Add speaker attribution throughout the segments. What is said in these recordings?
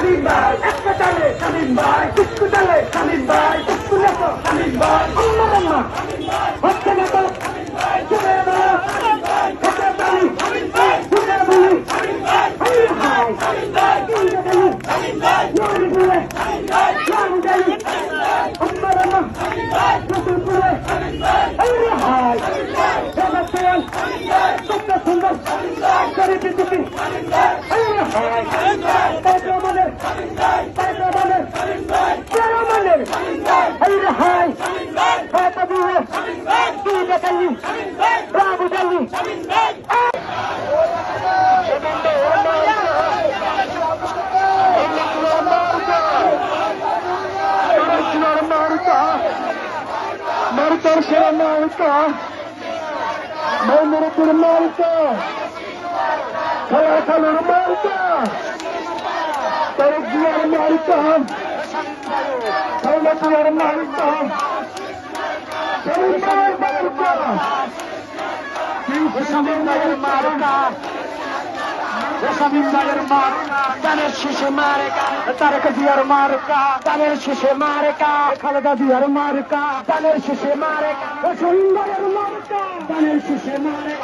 Speaker 1: শামীম ভাই, হাসপাতালে শামীম ভাই, হাসপাতালে শামীম ভাই, হাসপাতালে শামীম ভাই, আল্লাহ আল্লাহ হচ্ছে না তো চলে না হাসপাতালে শামীম ভাই, বুঝা বলি শামীম ভাই, হাই শামীম ভাই, বুঝা বলি শামীম ভাই, নড়ি বলে শামীম ভাই, নড়ি বলে শামীম ভাই, আল্লাহ আল্লাহ শামীম ভাই, রসুল বলে শামীম ভাই, হাই শামীম ভাই, জানা তেল শামীম ভাই, কত সুন্দর শামীম ভাই, গরিব দুঃখী শামীম ভাই, হাই শামীম ভাই, তাইতো মানে শামীম ভাই, তাইতো মানে শামীম ভাই, কেন মানে শামীম ভাই, হাই শামীম ভাই, কত বুড়ো শামীম ভাই, তুই দেখালি শামীম ভাই, বাবু জানি শামীম ভাই, Marca, marca, Mamurutur marca, Kalakalar marca, Tarikiyar marca, Kalakalar marca, Salimar marca, Salimar marca, Salimar marca, Daner Shishe marca, Tarakiyar marca, Daner Shishe marca, Khalidadiyar marca, Daner Shishe marca, Salimar marca, Daner Shishe marca,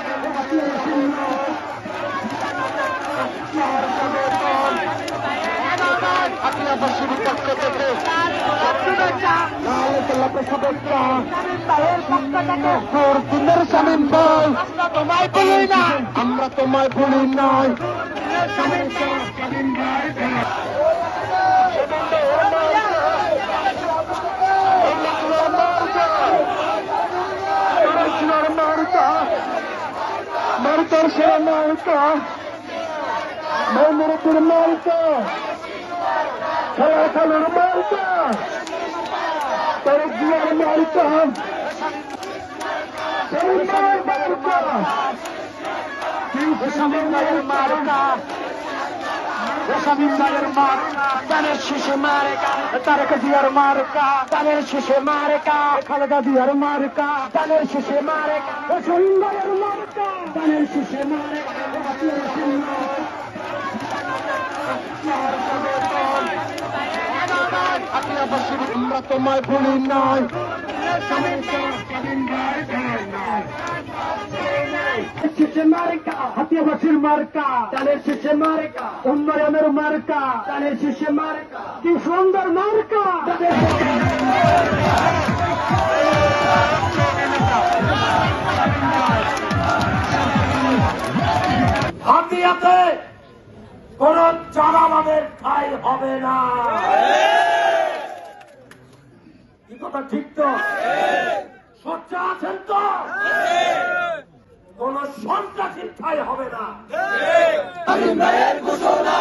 Speaker 1: Shamim ভাই, আমরা তোমায় ভুলি নাই। Marker সেরা মার্কা, মামুরুতুর মার্কা, খালাখালুর মার্কা, তারিকিয়ার মার্কা, সালিমার মার্কা, শামীম ভাইয়ের মার্কা, শামীম ভাইয়ের মার্কা, দানের শীষে মার্কা, তারেক জিয়ার মার্কা, দানের শীষে মার্কা, খালেদা জিয়ার মার্কা, দানের শীষে মার্কা, শামীম ভাইয়ের মার্কা, দানের শীষে মার্কা, আমরা তোমায় ভুলি নাই। মার্কা হাতিয়া বাসির মার্কা, দানের শীষে মার্কা, উন্নয়নের মার্কা, দানের শীষে মার্কা, কি সুন্দর মার্কা। হাতিয়াতে কোন চাঁদাবাদের ঠাঁই হবে না। কি কথা ঠিক তো? সোচ্চা আছেন তো? কোন সন্ত্রাসীর ঠাঁই হবে না। শামীম ভাইয়ের ঘোষণা